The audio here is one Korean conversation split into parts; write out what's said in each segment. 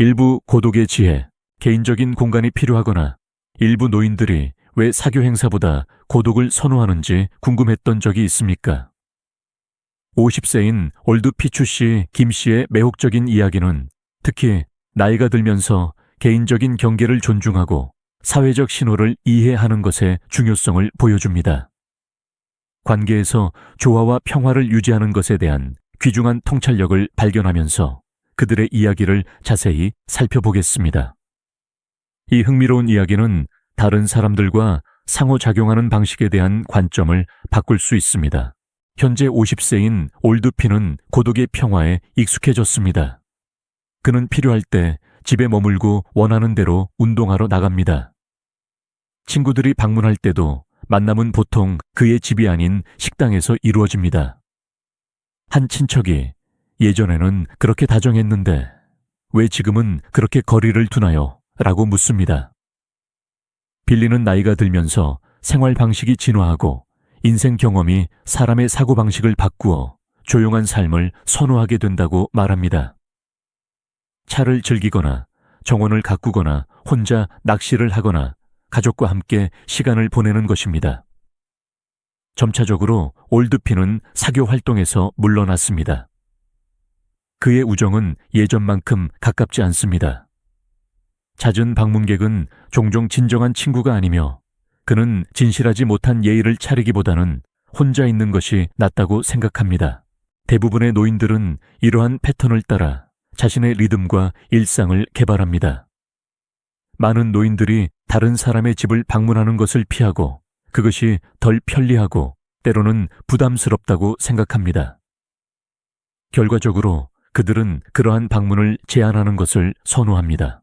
일부 고독의 지혜, 개인적인 공간이 필요하거나 일부 노인들이 왜 사교 행사보다 고독을 선호하는지 궁금했던 적이 있습니까? 50세인 올드피추 씨, 김 씨의 매혹적인 이야기는 특히 나이가 들면서 개인적인 경계를 존중하고 사회적 신호를 이해하는 것의 중요성을 보여줍니다. 관계에서 조화와 평화를 유지하는 것에 대한 귀중한 통찰력을 발견하면서 그들의 이야기를 자세히 살펴보겠습니다. 이 흥미로운 이야기는 다른 사람들과 상호작용하는 방식에 대한 관점을 바꿀 수 있습니다. 현재 50세인 올드피는 고독의 평화에 익숙해졌습니다. 그는 필요할 때 집에 머물고 원하는 대로 운동하러 나갑니다. 친구들이 방문할 때도 만남은 보통 그의 집이 아닌 식당에서 이루어집니다. 한 친척이 예전에는 그렇게 다정했는데 왜 지금은 그렇게 거리를 두나요? 라고 묻습니다. 빌리는 나이가 들면서 생활 방식이 진화하고 인생 경험이 사람의 사고방식을 바꾸어 조용한 삶을 선호하게 된다고 말합니다. 차를 즐기거나 정원을 가꾸거나 혼자 낚시를 하거나 가족과 함께 시간을 보내는 것입니다. 점차적으로 올드피는 사교 활동에서 물러났습니다. 그의 우정은 예전만큼 가깝지 않습니다. 잦은 방문객은 종종 진정한 친구가 아니며 그는 진실하지 못한 예의를 차리기보다는 혼자 있는 것이 낫다고 생각합니다. 대부분의 노인들은 이러한 패턴을 따라 자신의 리듬과 일상을 개발합니다. 많은 노인들이 다른 사람의 집을 방문하는 것을 피하고 그것이 덜 편리하고 때로는 부담스럽다고 생각합니다. 결과적으로 그들은 그러한 방문을 제한하는 것을 선호합니다.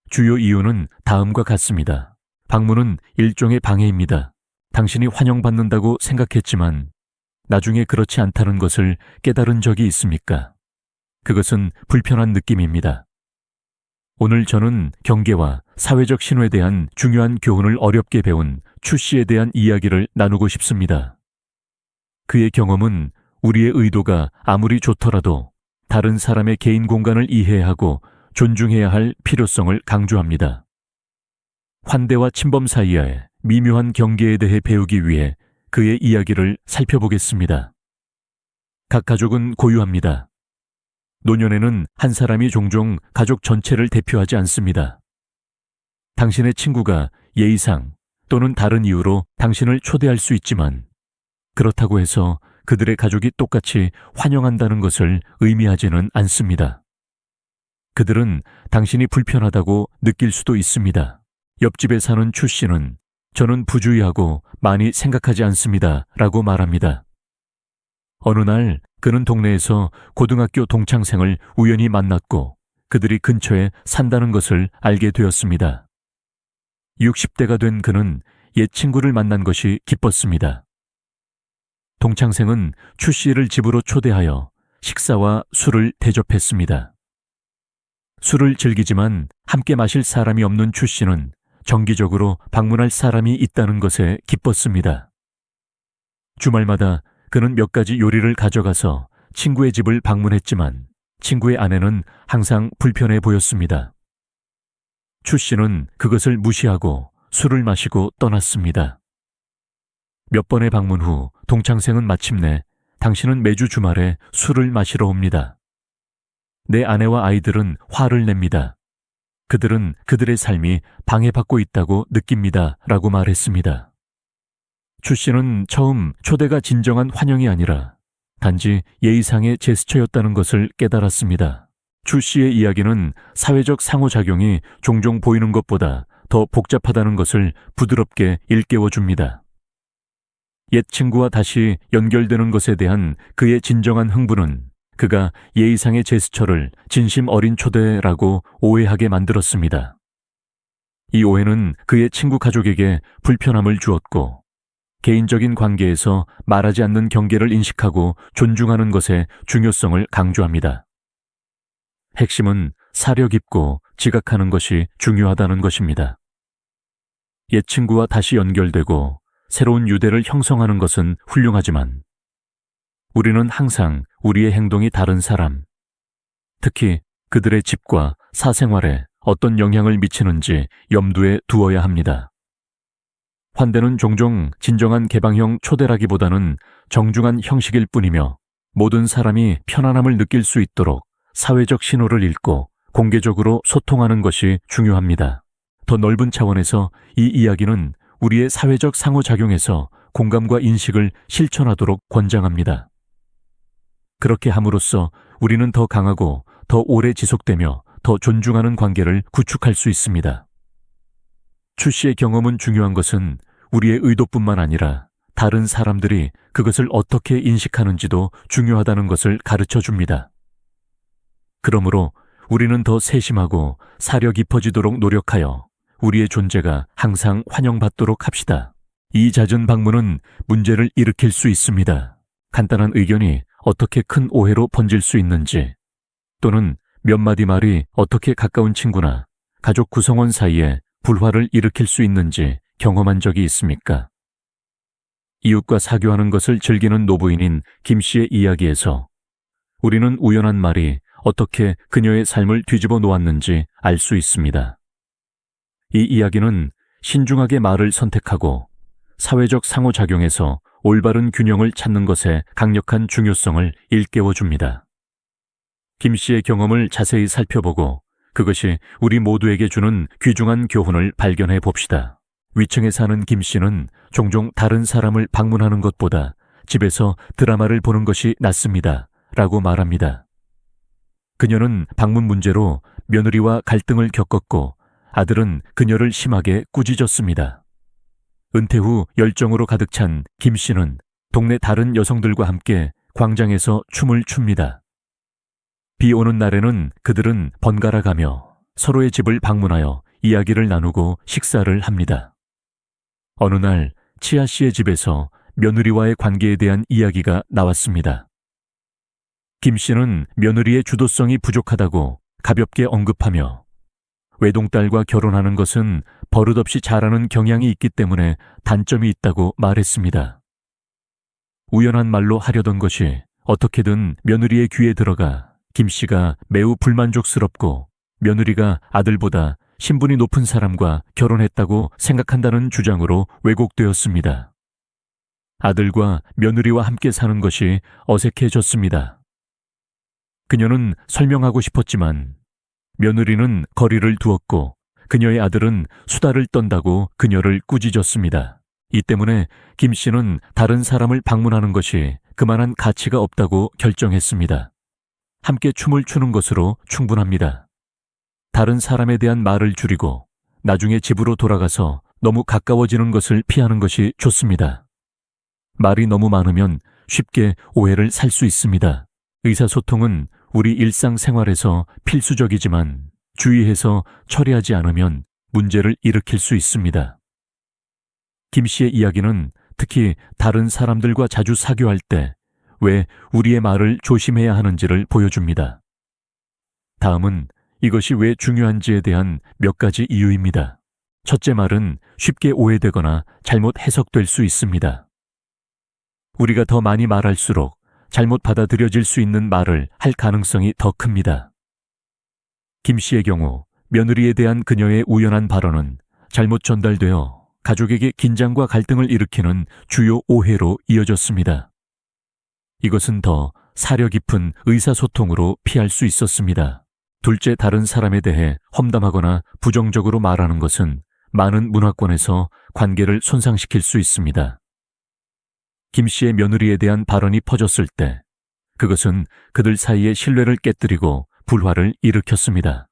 주요 이유는 다음과 같습니다. 방문은 일종의 방해입니다. 당신이 환영받는다고 생각했지만 나중에 그렇지 않다는 것을 깨달은 적이 있습니까? 그것은 불편한 느낌입니다. 오늘 저는 경계와 사회적 신호에 대한 중요한 교훈을 어렵게 배운 추 씨에 대한 이야기를 나누고 싶습니다. 그의 경험은 우리의 의도가 아무리 좋더라도 다른 사람의 개인 공간을 이해하고 존중해야 할 필요성을 강조합니다. 환대와 침범 사이의 미묘한 경계에 대해 배우기 위해 그의 이야기를 살펴보겠습니다. 각 가족은 고유합니다. 노년에는 한 사람이 종종 가족 전체를 대표하지 않습니다. 당신의 친구가 예의상 또는 다른 이유로 당신을 초대할 수 있지만 그렇다고 해서 그들의 가족이 똑같이 환영한다는 것을 의미하지는 않습니다. 그들은 당신이 불편하다고 느낄 수도 있습니다. 옆집에 사는 추 씨는 저는 부주의하고 많이 생각하지 않습니다. 라고 말합니다. 어느 날 그는 동네에서 고등학교 동창생을 우연히 만났고 그들이 근처에 산다는 것을 알게 되었습니다. 60대가 된 그는 옛 친구를 만난 것이 기뻤습니다. 동창생은 추 씨를 집으로 초대하여 식사와 술을 대접했습니다. 술을 즐기지만 함께 마실 사람이 없는 추 씨는 정기적으로 방문할 사람이 있다는 것에 기뻤습니다. 주말마다 그는 몇 가지 요리를 가져가서 친구의 집을 방문했지만 친구의 아내는 항상 불편해 보였습니다. 추 씨는 그것을 무시하고 술을 마시고 떠났습니다. 몇 번의 방문 후 동창생은 마침내 당신은 매주 주말에 술을 마시러 옵니다. 내 아내와 아이들은 화를 냅니다. 그들은 그들의 삶이 방해받고 있다고 느낍니다. 라고 말했습니다. 추 씨는 처음 초대가 진정한 환영이 아니라 단지 예의상의 제스처였다는 것을 깨달았습니다. 추 씨의 이야기는 사회적 상호작용이 종종 보이는 것보다 더 복잡하다는 것을 부드럽게 일깨워줍니다. 옛 친구와 다시 연결되는 것에 대한 그의 진정한 흥분은 그가 예의상의 제스처를 진심 어린 초대라고 오해하게 만들었습니다. 이 오해는 그의 친구 가족에게 불편함을 주었고 개인적인 관계에서 말하지 않는 경계를 인식하고 존중하는 것의 중요성을 강조합니다. 핵심은 사려 깊고 지각하는 것이 중요하다는 것입니다. 옛 친구와 다시 연결되고 새로운 유대를 형성하는 것은 훌륭하지만 우리는 항상 우리의 행동이 다른 사람, 특히 그들의 집과 사생활에 어떤 영향을 미치는지 염두에 두어야 합니다. 환대는 종종 진정한 개방형 초대라기보다는 정중한 형식일 뿐이며 모든 사람이 편안함을 느낄 수 있도록 사회적 신호를 읽고 공개적으로 소통하는 것이 중요합니다. 더 넓은 차원에서 이 이야기는 우리의 사회적 상호작용에서 공감과 인식을 실천하도록 권장합니다. 그렇게 함으로써 우리는 더 강하고 더 오래 지속되며 더 존중하는 관계를 구축할 수 있습니다. 추 씨의 경험은 중요한 것은 우리의 의도뿐만 아니라 다른 사람들이 그것을 어떻게 인식하는지도 중요하다는 것을 가르쳐 줍니다. 그러므로 우리는 더 세심하고 사려 깊어지도록 노력하여 우리의 존재가 항상 환영받도록 합시다. 이 잦은 방문은 문제를 일으킬 수 있습니다. 간단한 의견이 어떻게 큰 오해로 번질 수 있는지, 또는 몇 마디 말이 어떻게 가까운 친구나 가족 구성원 사이에 불화를 일으킬 수 있는지 경험한 적이 있습니까? 이웃과 사교하는 것을 즐기는 노부인인 김 씨의 이야기에서 우리는 우연한 말이 어떻게 그녀의 삶을 뒤집어 놓았는지 알 수 있습니다. 이 이야기는 신중하게 말을 선택하고 사회적 상호작용에서 올바른 균형을 찾는 것의 강력한 중요성을 일깨워 줍니다. 김 씨의 경험을 자세히 살펴보고 그것이 우리 모두에게 주는 귀중한 교훈을 발견해 봅시다. 위층에 사는 김 씨는 종종 다른 사람을 방문하는 것보다 집에서 드라마를 보는 것이 낫습니다. 라고 말합니다. 그녀는 방문 문제로 며느리와 갈등을 겪었고 아들은 그녀를 심하게 꾸짖었습니다. 은퇴 후 열정으로 가득 찬 김 씨는 동네 다른 여성들과 함께 광장에서 춤을 춥니다. 비 오는 날에는 그들은 번갈아 가며 서로의 집을 방문하여 이야기를 나누고 식사를 합니다. 어느 날 치아 씨의 집에서 며느리와의 관계에 대한 이야기가 나왔습니다. 김 씨는 며느리의 주도성이 부족하다고 가볍게 언급하며 외동딸과 결혼하는 것은 버릇없이 잘하는 경향이 있기 때문에 단점이 있다고 말했습니다. 우연한 말로 하려던 것이 어떻게든 며느리의 귀에 들어가 김 씨가 매우 불만족스럽고 며느리가 아들보다 신분이 높은 사람과 결혼했다고 생각한다는 주장으로 왜곡되었습니다. 아들과 며느리와 함께 사는 것이 어색해졌습니다. 그녀는 설명하고 싶었지만 며느리는 거리를 두었고 그녀의 아들은 수다를 떤다고 그녀를 꾸짖었습니다. 이 때문에 김 씨는 다른 사람을 방문하는 것이 그만한 가치가 없다고 결정했습니다. 함께 춤을 추는 것으로 충분합니다. 다른 사람에 대한 말을 줄이고 나중에 집으로 돌아가서 너무 가까워지는 것을 피하는 것이 좋습니다. 말이 너무 많으면 쉽게 오해를 살 수 있습니다. 의사소통은 우리 일상생활에서 필수적이지만 주의해서 처리하지 않으면 문제를 일으킬 수 있습니다. 김 씨의 이야기는 특히 다른 사람들과 자주 사교할 때 왜 우리의 말을 조심해야 하는지를 보여줍니다. 다음은 이것이 왜 중요한지에 대한 몇 가지 이유입니다. 첫째, 말은 쉽게 오해되거나 잘못 해석될 수 있습니다. 우리가 더 많이 말할수록 잘못 받아들여질 수 있는 말을 할 가능성이 더 큽니다. 김 씨의 경우 며느리에 대한 그녀의 우연한 발언은 잘못 전달되어 가족에게 긴장과 갈등을 일으키는 주요 오해로 이어졌습니다. 이것은 더 사려 깊은 의사소통으로 피할 수 있었습니다. 둘째, 다른 사람에 대해 험담하거나 부정적으로 말하는 것은 많은 문화권에서 관계를 손상시킬 수 있습니다. 김 씨의 며느리에 대한 발언이 퍼졌을 때 그것은 그들 사이의 신뢰를 깨뜨리고 불화를 일으켰습니다.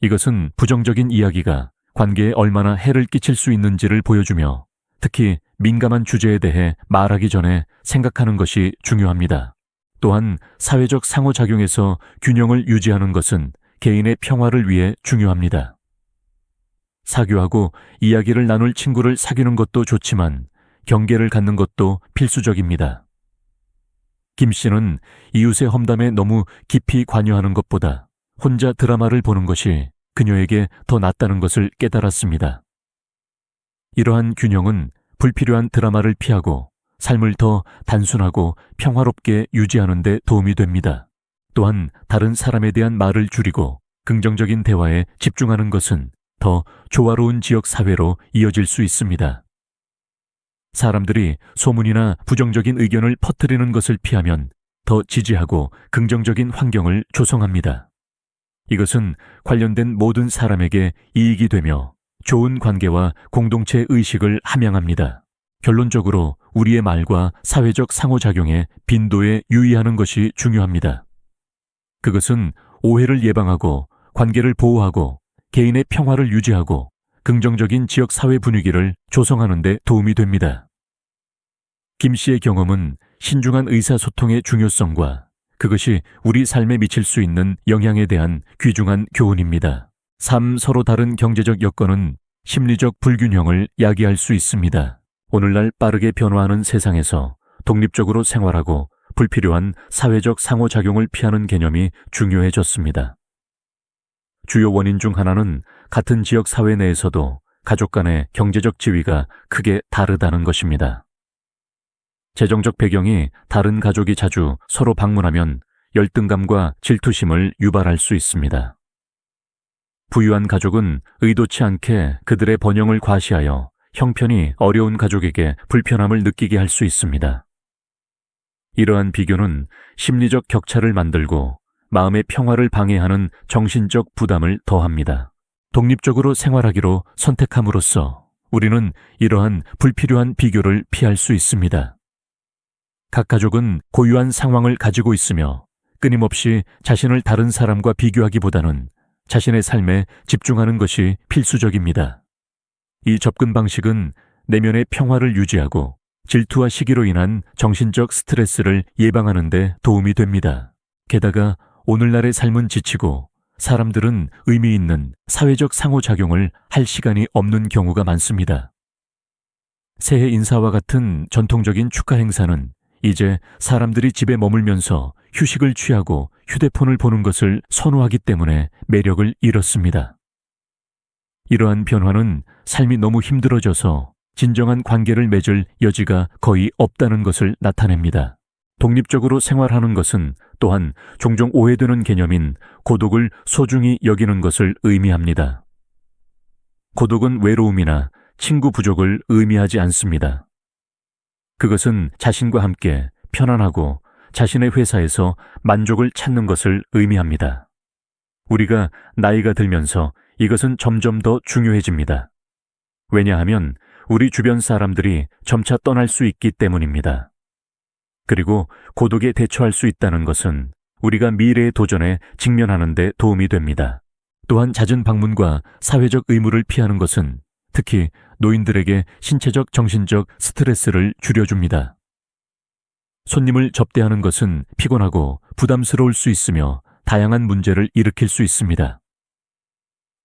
이것은 부정적인 이야기가 관계에 얼마나 해를 끼칠 수 있는지를 보여주며 특히 민감한 주제에 대해 말하기 전에 생각하는 것이 중요합니다. 또한 사회적 상호작용에서 균형을 유지하는 것은 개인의 평화를 위해 중요합니다. 사교하고 이야기를 나눌 친구를 사귀는 것도 좋지만 경계를 갖는 것도 필수적입니다. 김 씨는 이웃의 험담에 너무 깊이 관여하는 것보다 혼자 드라마를 보는 것이 그녀에게 더 낫다는 것을 깨달았습니다. 이러한 균형은 불필요한 드라마를 피하고 삶을 더 단순하고 평화롭게 유지하는 데 도움이 됩니다. 또한 다른 사람에 대한 말을 줄이고 긍정적인 대화에 집중하는 것은 더 조화로운 지역 사회로 이어질 수 있습니다. 사람들이 소문이나 부정적인 의견을 퍼뜨리는 것을 피하면 더 지지하고 긍정적인 환경을 조성합니다. 이것은 관련된 모든 사람에게 이익이 되며 좋은 관계와 공동체 의식을 함양합니다. 결론적으로 우리의 말과 사회적 상호작용에 빈도에 유의하는 것이 중요합니다. 그것은 오해를 예방하고 관계를 보호하고 개인의 평화를 유지하고 긍정적인 지역 사회 분위기를 조성하는 데 도움이 됩니다. 김 씨의 경험은 신중한 의사소통의 중요성과 그것이 우리 삶에 미칠 수 있는 영향에 대한 귀중한 교훈입니다. 서로 다른 경제적 여건은 심리적 불균형을 야기할 수 있습니다. 오늘날 빠르게 변화하는 세상에서 독립적으로 생활하고 불필요한 사회적 상호작용을 피하는 개념이 중요해졌습니다. 주요 원인 중 하나는 같은 지역 사회 내에서도 가족 간의 경제적 지위가 크게 다르다는 것입니다. 재정적 배경이 다른 가족이 자주 서로 방문하면 열등감과 질투심을 유발할 수 있습니다. 부유한 가족은 의도치 않게 그들의 번영을 과시하여 형편이 어려운 가족에게 불편함을 느끼게 할 수 있습니다. 이러한 비교는 심리적 격차를 만들고 마음의 평화를 방해하는 정신적 부담을 더합니다. 독립적으로 생활하기로 선택함으로써 우리는 이러한 불필요한 비교를 피할 수 있습니다. 각 가족은 고유한 상황을 가지고 있으며 끊임없이 자신을 다른 사람과 비교하기보다는 자신의 삶에 집중하는 것이 필수적입니다. 이 접근 방식은 내면의 평화를 유지하고 질투와 시기로 인한 정신적 스트레스를 예방하는 데 도움이 됩니다. 게다가 오늘날의 삶은 지치고 사람들은 의미 있는 사회적 상호작용을 할 시간이 없는 경우가 많습니다. 새해 인사와 같은 전통적인 축하 행사는 이제 사람들이 집에 머물면서 휴식을 취하고 휴대폰을 보는 것을 선호하기 때문에 매력을 잃었습니다. 이러한 변화는 삶이 너무 힘들어져서 진정한 관계를 맺을 여지가 거의 없다는 것을 나타냅니다. 독립적으로 생활하는 것은 또한 종종 오해되는 개념인 고독을 소중히 여기는 것을 의미합니다. 고독은 외로움이나 친구 부족을 의미하지 않습니다. 그것은 자신과 함께 편안하고 자신의 회사에서 만족을 찾는 것을 의미합니다. 우리가 나이가 들면서 이것은 점점 더 중요해집니다. 왜냐하면 우리 주변 사람들이 점차 떠날 수 있기 때문입니다. 그리고 고독에 대처할 수 있다는 것은 우리가 미래의 도전에 직면하는 데 도움이 됩니다. 또한 잦은 방문과 사회적 의무를 피하는 것은 특히 노인들에게 신체적, 정신적 스트레스를 줄여줍니다. 손님을 접대하는 것은 피곤하고 부담스러울 수 있으며 다양한 문제를 일으킬 수 있습니다.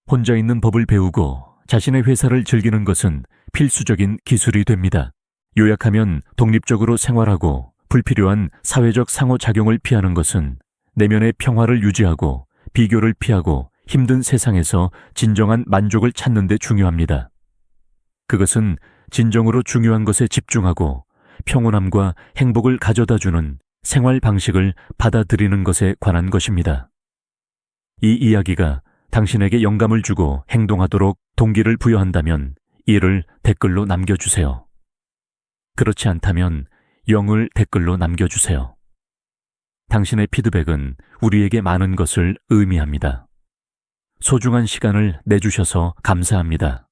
혼자 있는 법을 배우고 자신의 회사를 즐기는 것은 필수적인 기술이 됩니다. 요약하면 독립적으로 생활하고 불필요한 사회적 상호작용을 피하는 것은 내면의 평화를 유지하고 비교를 피하고 힘든 세상에서 진정한 만족을 찾는 데 중요합니다. 그것은 진정으로 중요한 것에 집중하고 평온함과 행복을 가져다주는 생활 방식을 받아들이는 것에 관한 것입니다. 이 이야기가 당신에게 영감을 주고 행동하도록 동기를 부여한다면 이를 댓글로 남겨주세요. 그렇지 않다면 0을 댓글로 남겨주세요. 당신의 피드백은 우리에게 많은 것을 의미합니다. 소중한 시간을 내주셔서 감사합니다.